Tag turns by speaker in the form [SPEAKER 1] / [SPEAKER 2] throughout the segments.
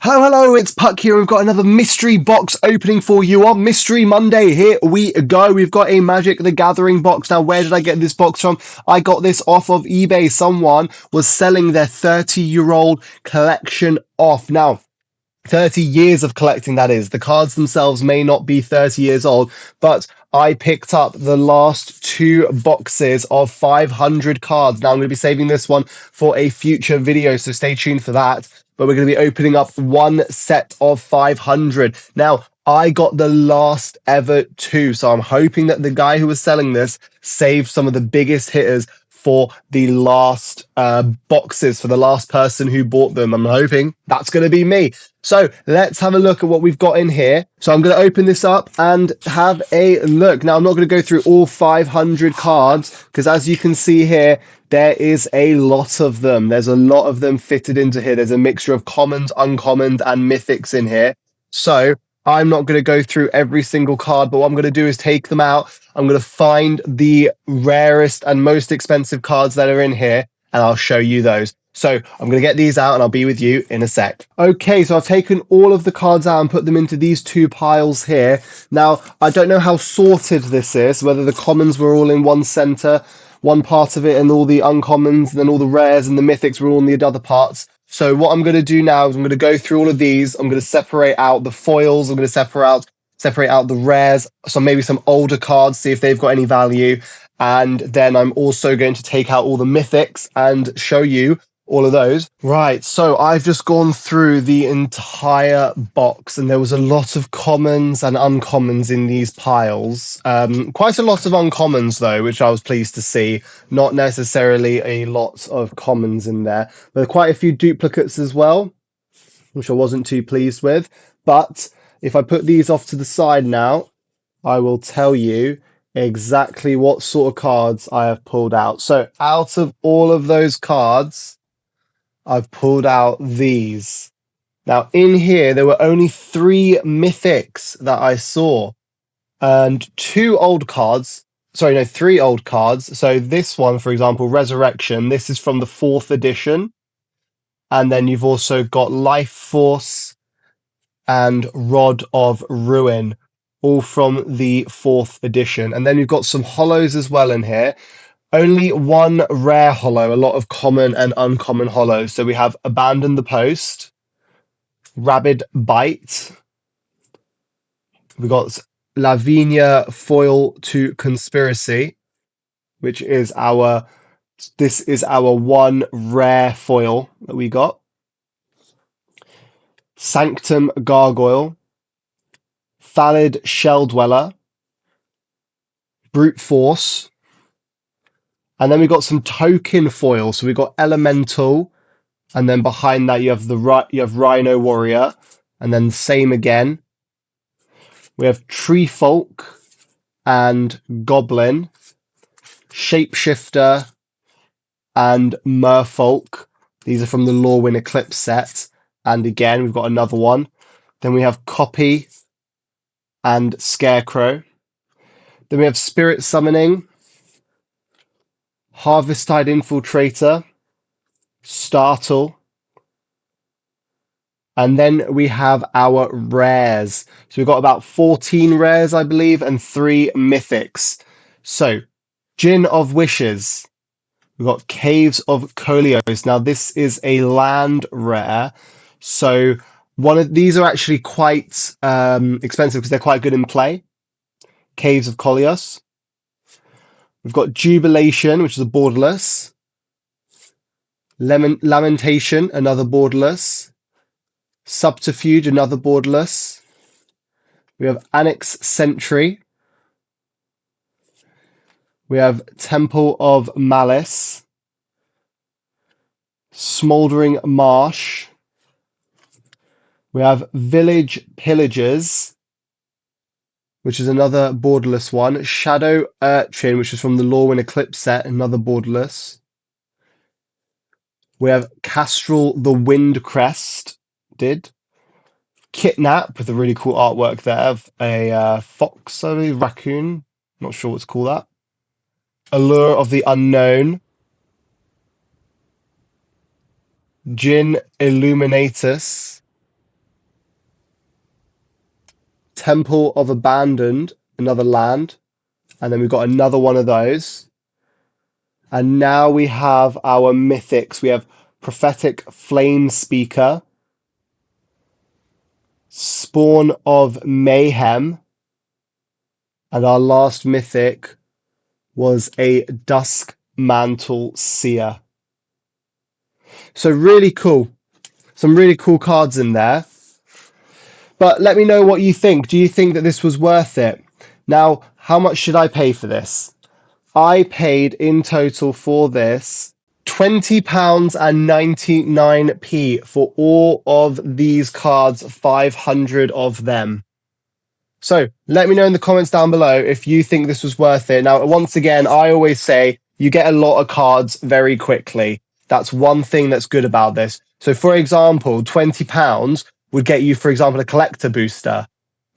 [SPEAKER 1] Hello, it's Puck here. We've got another mystery box opening for you on Mystery Monday. Here we go. We've got a Magic the Gathering box. Now, where did I get this box from? I got this off of eBay. Someone was selling their 30-year-old collection off. Now, 30 years of collecting, that is. The cards themselves may not be 30 years old, but I picked up the last two boxes of 500 cards. Now, I'm going to be saving this one for a future video, so stay tuned for that. But we're going to be opening up one set of 500. Now, I got the last ever two, so I'm hoping that the guy who was selling this saved some of the biggest hitters for the last boxes, for the last person who bought them. I'm hoping that's going to be me. So let's have a look at what we've got in here. So I'm going to open this up and have a look. Now, I'm not going to go through all 500 cards because, as you can see here, there is a lot of them. There's a lot of them fitted into here. There's a mixture of commons, uncommons, and mythics in here. So I'm not going to go through every single card, but what I'm going to do is take them out. I'm going to find the rarest and most expensive cards that are in here, and I'll show you those. So I'm going to get these out and I'll be with you in a sec. Okay, so I've taken all of the cards out and put them into these two piles here. Now, I don't know how sorted this is, whether the commons were all in one center, one part of it, and all the uncommons, and then all the rares and the mythics were all in the other parts. So what I'm going to do now is I'm going to go through all of these. I'm going to separate out the foils. I'm going to separate out the rares, so maybe some older cards, see if they've got any value. And then I'm also going to take out all the mythics and show you all of those. Right, so I've just gone through the entire box, and there was a lot of commons and uncommons in these piles. Quite a lot of uncommons, though, which I was pleased to see. Not necessarily a lot of commons in there, but quite a few duplicates as well, which I wasn't too pleased with. But if I put these off to the side now, I will tell you exactly what sort of cards I have pulled out. So out of all of those cards, I've pulled out these. Now, in here, there were only 3 mythics that I saw, and 3 old cards. So this one, for example, Resurrection, this is from the 4th edition. And then you've also got Life Force and Rod of Ruin, all from the 4th edition. And then you've got some holos as well in here. Only one rare holo, a lot of common and uncommon holos. So we have Abandon the Post, Rabid Bite. We got Lavinia Foil to Conspiracy, which is our one rare foil that we got. Sanctum Gargoyle, Thallid Shell Dweller, Brute Force. And then we got some token foils. So we got Elemental, and then behind that you have Rhino Warrior, and then same again. We have Tree Folk and Goblin, Shapeshifter, and Merfolk. These are from the Lorwyn Eclipse set. And again, we've got another one. Then we have Copy and Scarecrow. Then we have Spirit Summoning, Harvesttide Infiltrator, Startle. And then we have our rares. So we've got about 14 rares, I believe, and 3 mythics. So, Gin of Wishes. We've got Caves of Kolios. Now, this is a land rare. So, these are actually quite expensive because they're quite good in play. Caves of Kolios. We've got Jubilation, which is a borderless. Lamentation, another borderless. Subterfuge, another borderless. We have Annex Sentry. We have Temple of Malice. Smoldering Marsh. We have Village Pillagers, which is another borderless one. Shadow Urchin, which is from the Lorwyn Eclipse set, another borderless. We have Castrel the Windcrest. Kidnap, with a really cool artwork there of a fox, I believe, raccoon. Not sure what to call that. Allure of the Unknown. Jin Illuminatus. Temple of Abandoned, another land. And then we've got another one of those. And now we have our mythics. We have Prophetic Flame Speaker, Spawn of Mayhem, and our last mythic was a Dusk Mantle Seer. So really cool. Some really cool cards in there. But let me know what you think. Do you think that this was worth it? Now, how much should I pay for this? I paid in total for this £20.99 for all of these cards, 500 of them. So let me know in the comments down below if you think this was worth it. Now, once again, I always say you get a lot of cards very quickly. That's one thing that's good about this. So for example, £20 would get you, for example, a collector booster,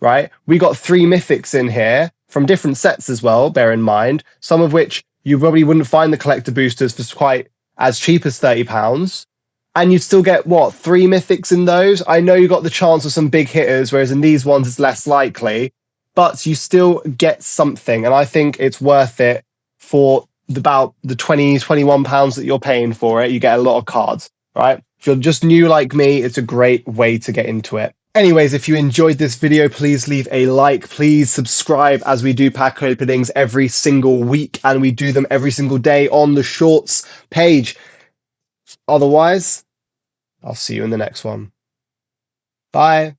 [SPEAKER 1] right? We got 3 mythics in here from different sets as well, bear in mind, some of which you probably wouldn't find the collector boosters for quite as cheap as £30. And you'd still get, what, 3 mythics in those? I know you got the chance of some big hitters, whereas in these ones it's less likely, but you still get something. And I think it's worth it for about the £21 that you're paying for it. You get a lot of cards, right? If you're just new like me, it's a great way to get into it. Anyways, if you enjoyed this video, please leave a like. Please subscribe, as we do pack openings every single week, and we do them every single day on the shorts page. Otherwise, I'll see you in the next one. Bye.